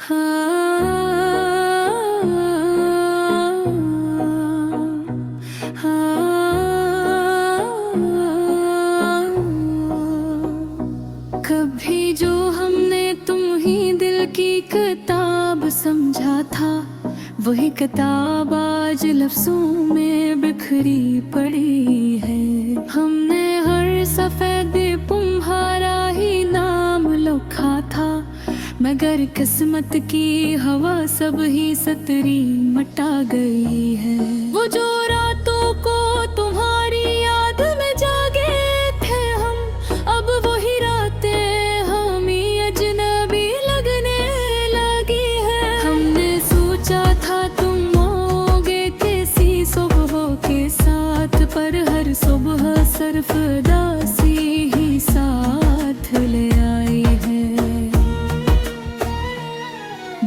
कभी जो हमने तुम ही दिल की किताब समझा था, वही किताब आज लफ्जों में बिखरी पड़ी है। हमने हर सफेद तुम्हारा ही नाम लिखा था, मगर किस्मत की हवा सब ही सतरी मटा गई है। वो जो रातों को तुम्हारी याद में जागे थे हम, अब वही रातें हमें अजनबी लगने लगी है। हमने सोचा था तुम आओगे किसी सुबह के साथ, पर हर सुबह सिर्फ उदासी ही साथ ले आई है।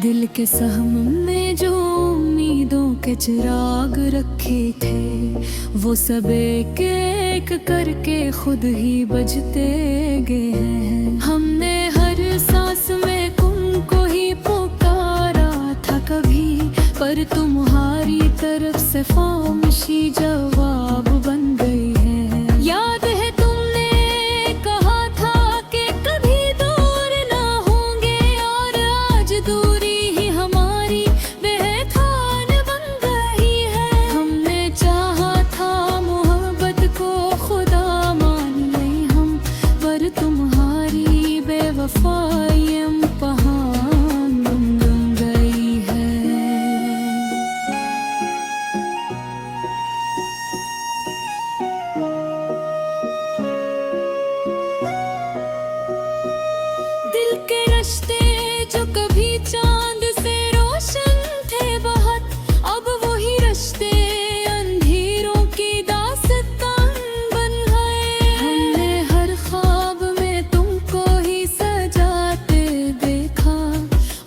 दिल के सहम में जो उम्मीदों के चिराग रखे थे, वो सब एक एक करके खुद ही बुझते गए हैं। हमने हर सांस में तुमको ही पुकारा था कभी, पर तुम्हारी तरफ से खामोशी जवाब बन गई है। याद है तुमने कहा था कि कभी दूर ना होंगे, और आज दूरी ही हमारी पहचान बन गई है। हमने चाहा था मोहब्बत को खुदा मान लें हम, पर तुम्हारी बेवफाई इम्तिहान बन गई है। दिल के रिश्ते जो कभी चांद से रोशन थे बहुत, अब वही रिश्ते अंधेरों की दास्तान बन गए। हमने हर ख्वाब में तुमको ही सजाते देखा,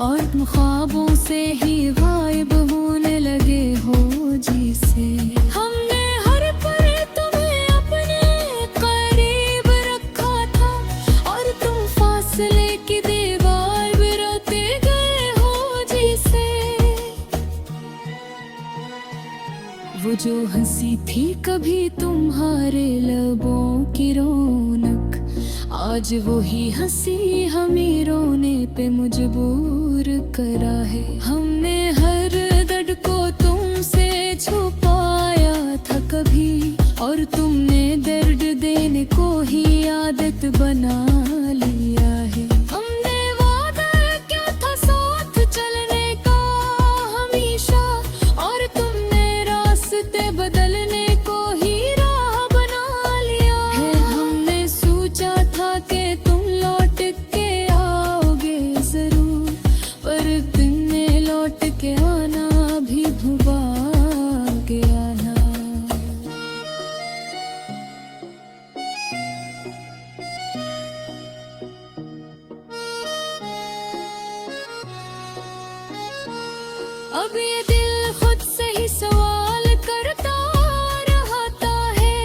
और तुम ख्वाबों से ही गायब होने लगे हो जी से। हमने हर पल तुम्हें अपने करीब रखा था, और तुम फासले की दीवार बिराते गए हो जी से। वो जो हंसी थी कभी तुम्हारे लबों की रौनक, आज वही हंसी हमें रोने पे मजबूर करा है। हमने हर दर्द को तुमसे छुपाया था कभी, और तुमने दर्द देने को ही आदत बना लिया है। हमने वादा किया था साथ चलने का हमेशा, और तुमने रास्ते बदलने को ही राह बना लिया है। हमने सोचा था कि तुम लौट के आओगे जरूर, पर तुमने लौट के आना भी भुला गया ना। अब ये दिल खुद से ही सवाल करता रहता है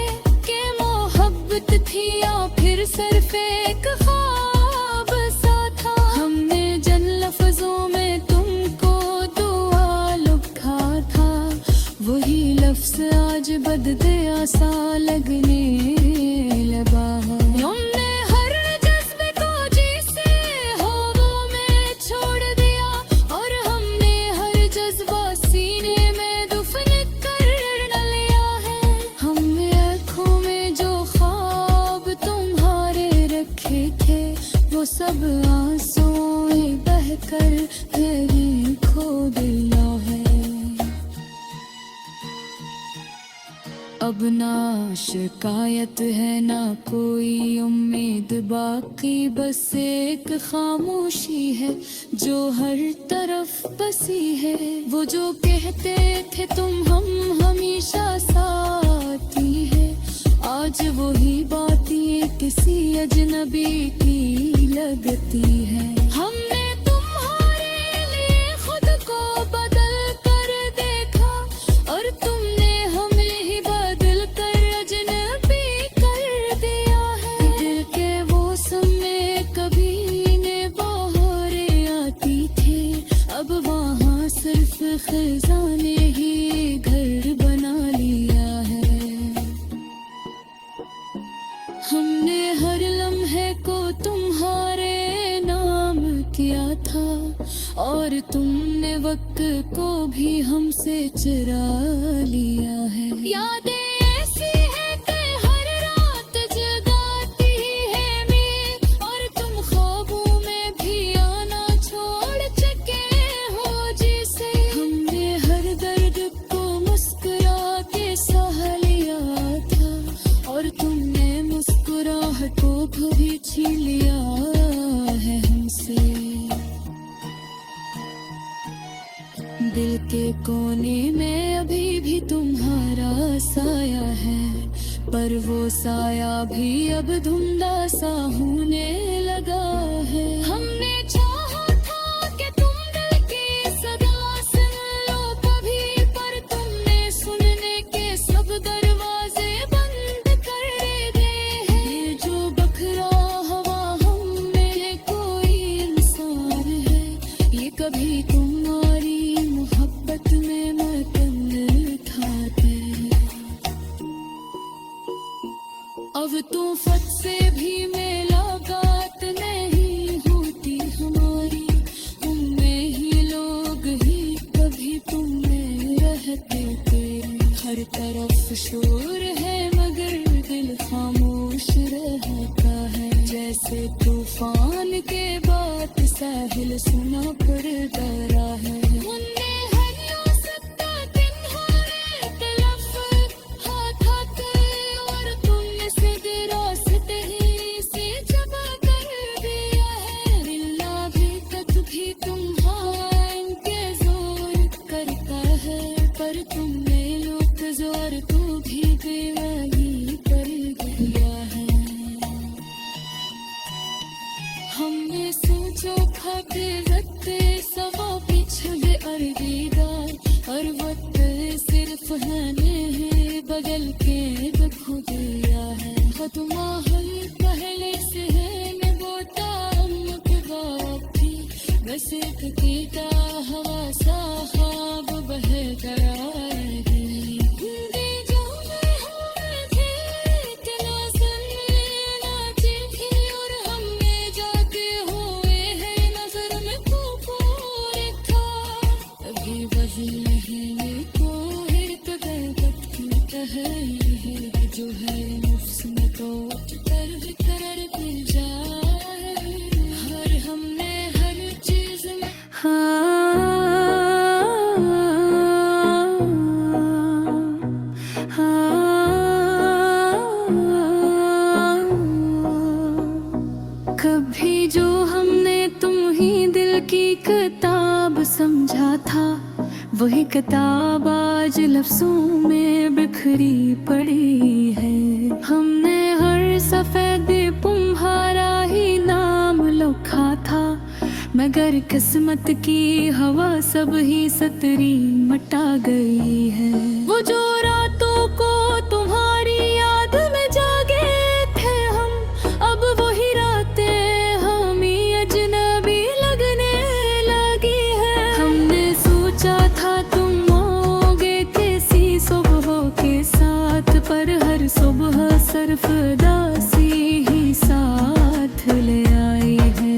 कि मोहब्बत थी या फिर सिर्फ एक ख्वाब सा था। हमने जन लफ्जों में तुमको दुआ लिखा था, वही लफ्ज आज बदले आसा लगने लगा है। हमने हर जज्बे को जिसे हवा में छोड़ दिया, और हमने हर जज्बा सीने में दफन कर लिया है। हमने आँखों में जो ख्वाब तुम्हारे रखे थे, वो सब आंसुओं में बहकर फिर खो दिया है। अब ना शिकायत है ना कोई उम्मीद बाकी, बस एक खामोशी है जो हर तरफ बसी है। वो जो कहते थे तुम हम हमेशा साथी है, आज वही बातें किसी अजनबी की लगती है। हमने तुम्हारे लिए खुद को बदल कर देखा, और तुमने हमें ही बदल कर अजनबी कर दिया है। दिल के वो समय कभी ने बहारें आती थी, खिज़ां ने ही घर बना लिया है। हमने हर लम्हे को तुम्हारे नाम किया था, और तुमने वक्त को भी हमसे चुरा लिया है। यादें ऐसी है कि हर रात जगाती है मैं, और तुम ख्वाबों में भी आना छोड़ चुके हो जिसे। हमने हर दर्द को मुस्कुरा के सह लिया था, और तुमने मुस्कुराहट को भी छीन लिया है हमसे। दिल के कोने में अभी भी तुम्हारा साया है, पर वो साया भी अब धुंधला सा होने लगा है। हमने चाहा था कि तुम दिल की सदा सुन लो कभी, पर तुमने सुनने के सब दरवाजे बंद कर दिए हैं। जो बखरा हवा हम में कोई इंसान है, ये कभी तुम्हारी मोहब्बत में मतन ठाते। अब तो फत से भी मुलाकात नहीं होती हमारी, उनमें ही लोग ही कभी तुम में रहते थे। हर तरफ शोर है मगर दिल खामोश रहता है, जैसे तूफान के बाद साहिल सुना पड़ डरा है। हमने सोचो खाते रखते सवा पिछले अलविदा, और वक्त सिर्फ है बगल के बखो दिया है। तुम्हारे पहले से है न बोता के बाप थी, बस एक कीता हवा सा ख्वाब बह गया है। जो है नफ्स में तो कर मिल जाए, हर हमने हर चीज में कभी जो हमने तुम ही दिल की किताब समझा था, वही किताब आज लफ्जों में बिखरी पड़ी है। हमने हर सफेदे तुम्हारा ही नाम लिखा था, मगर किस्मत की हवा सब ही सतरी मटा गई है। वो जो रातों को तुम्हारी याद में जागे थे हम, अब वही रातें हमें अजनबी लगने लगी है। हमने सोचा था तुम आओगे किसी सुबह के साथ, पर हर सुबह सिर्फ दासी ही साथ ले आई है।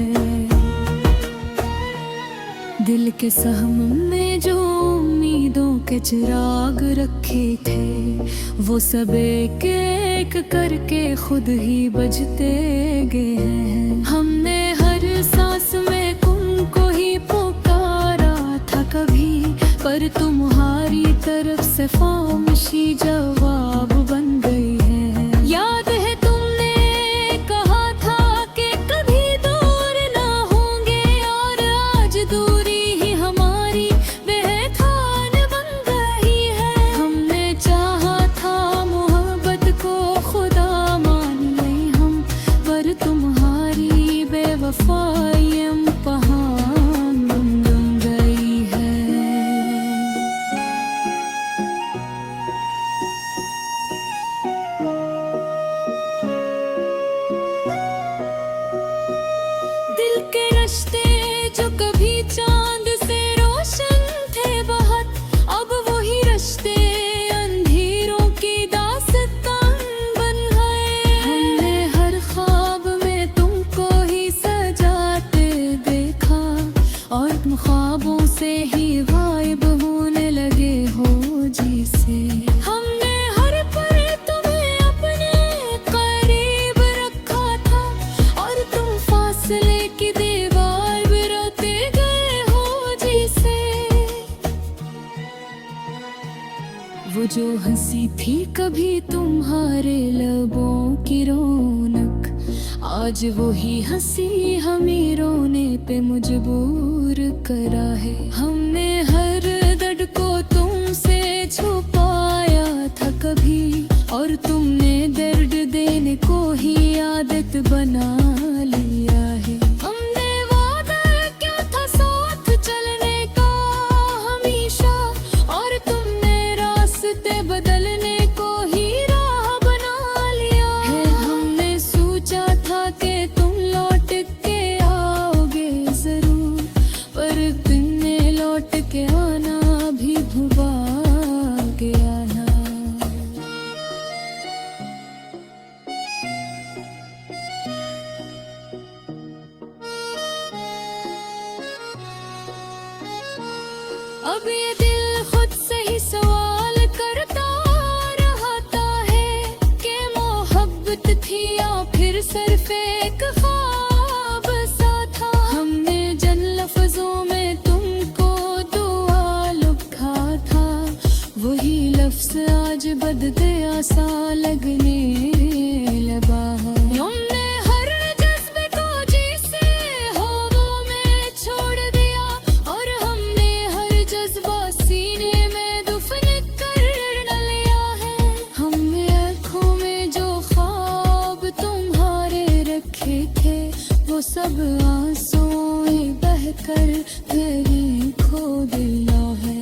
दिल के सहम में जो उम्मीदों के चिराग रखे थे, वो सब एक एक करके खुद ही बुझते गए हैं। हमने हर सांस में तुमको ही पुकारा था कभी, पर तुम्हारी तरफ से खामोशी जवाब बन गई है। याद है तुमने कहा था कि कभी दूर ना होंगे, और आज दूरी ही हमारी पहचान बन गई है। हमने चाहा था मोहब्बत को खुदा मान लें हम, पर तुम्हारी बेवफाई इम्तिहान बन गई है। और तुम ख्वाबों से ही गायब होने लगे हो जिसे। हमने हर पल तुम्हें अपने करीब रखा था और तुम फासले की दीवार बिराते गए हो जिसे। वो जो हंसी थी कभी तुम्हारे लबों की रौनक, आज वही हंसी हमें रोने पे मजबूर करा है। हमने हर दर्द को तुमसे छुपाया था कभी, और तुमने दर्द देने को ही आदत बना लिया है। हमने वादा क्या था साथ चलने का हमेशा, और तुमने रास्ते बदलने को ही राह बना लिया है। हमने सोचा था कि तुम लौट के आओगे जरूर, पर तुमने लौट के आना भी भुला गया ना। अब ये दिल खुद से ही सवाल करता रहता है कि मोहब्बत थी या फिर सिर्फ एक ख्वाब सा था। हमने जन लफ्जों में तुमको दुआ लिखा था, वही लफ्ज आज बदले सा लगने लगा है। हमने हर जज्बे को जिसे हवा में छोड़ दिया, और हमने हर जज्बा सीने में दफन कर लिया है। हमने आँखों में जो ख्वाब तुम्हारे रखे थे, वो सब आंसुओं बहकर फिर खो दिया है।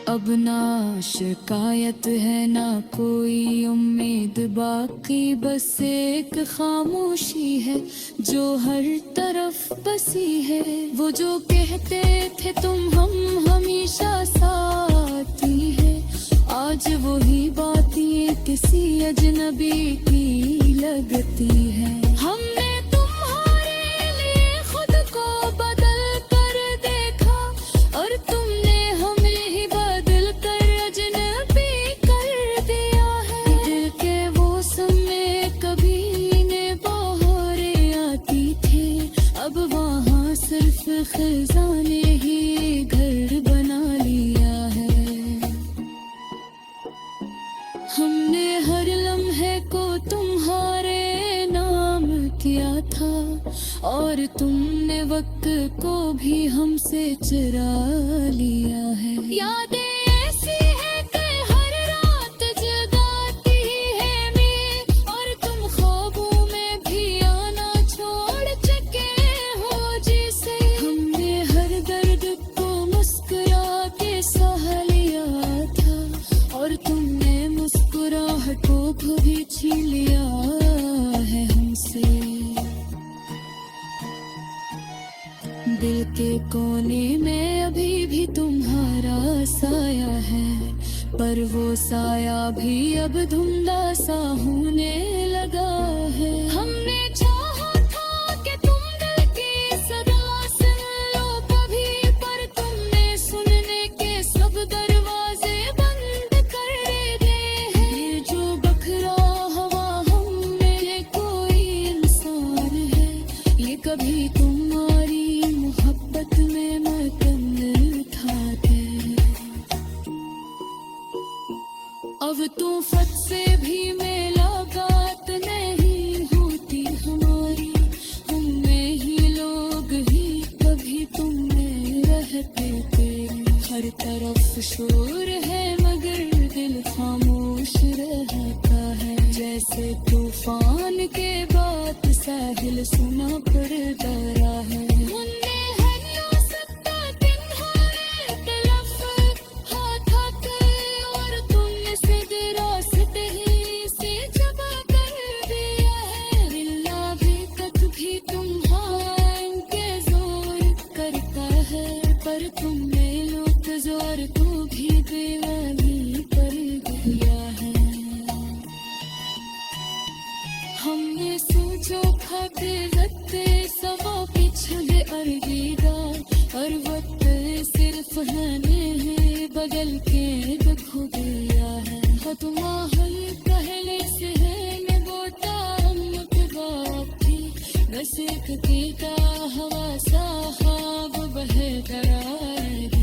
अब ना शिकायत है ना कोई उम्मीद बाकी, बस एक खामोशी है जो हर तरफ बसी है। वो जो कहते थे तुम हम हमेशा साथी है, आज वही बातें किसी अजनबी की लगती है। हमने तुम्हारे लिए खुद को बदल कर देखा, और तुमने हमें ही बदल कर अजनबी कर दिया है। दिल के वो समय कभी ने बहारें आती थी, अब वहाँ सिर्फ खजाने ही घर बना लिया है। हमने हर लम्हे को तुम्हारे नाम किया था, और तुमने वक्त को भी हमसे चुरा लिया है। यादें ऐसी है कि हर रात जगाती है मैं, और तुम ख्वाबों में भी आना छोड़ चुके हो जिसे। हमने हर दर्द को मुस्कुरा के सह लिया था, और तुमने मुस्कुराहट को भी छीन लिया है हमसे। दिल के कोने में अभी भी तुम्हारा साया है, पर वो साया भी अब धुंधला सा होने लगा है। हमने चाहा था कि तुम दिल की सदा सुन लो कभी, पर तुमने सुनने के सब दरवाजे बंद कर दिए हैं। ये जो बखरा हवा हम में कोई इंसान है, ये कभी तुम्हारी मोहब्बत में मतन था। अब तो फत से भी मुलाकात नहीं होती हमारी, हम में ही लोग ही कभी तुम में रहते थे। हर तरफ शोर है मगर दिल खामोश रहता है, जैसे तूफान के बाद साहिल सुना पड़ डरा है। पर तुमने लोग जोर को भी दीवानी कर दिया है। हमने सोचो खाते रखते और दीदार और वक्त सिर्फ है बगल के खो गया है खत्म माहौल पहले से है नबोता के बाकी बस एक गीता हवा सा ख्वाब बह करार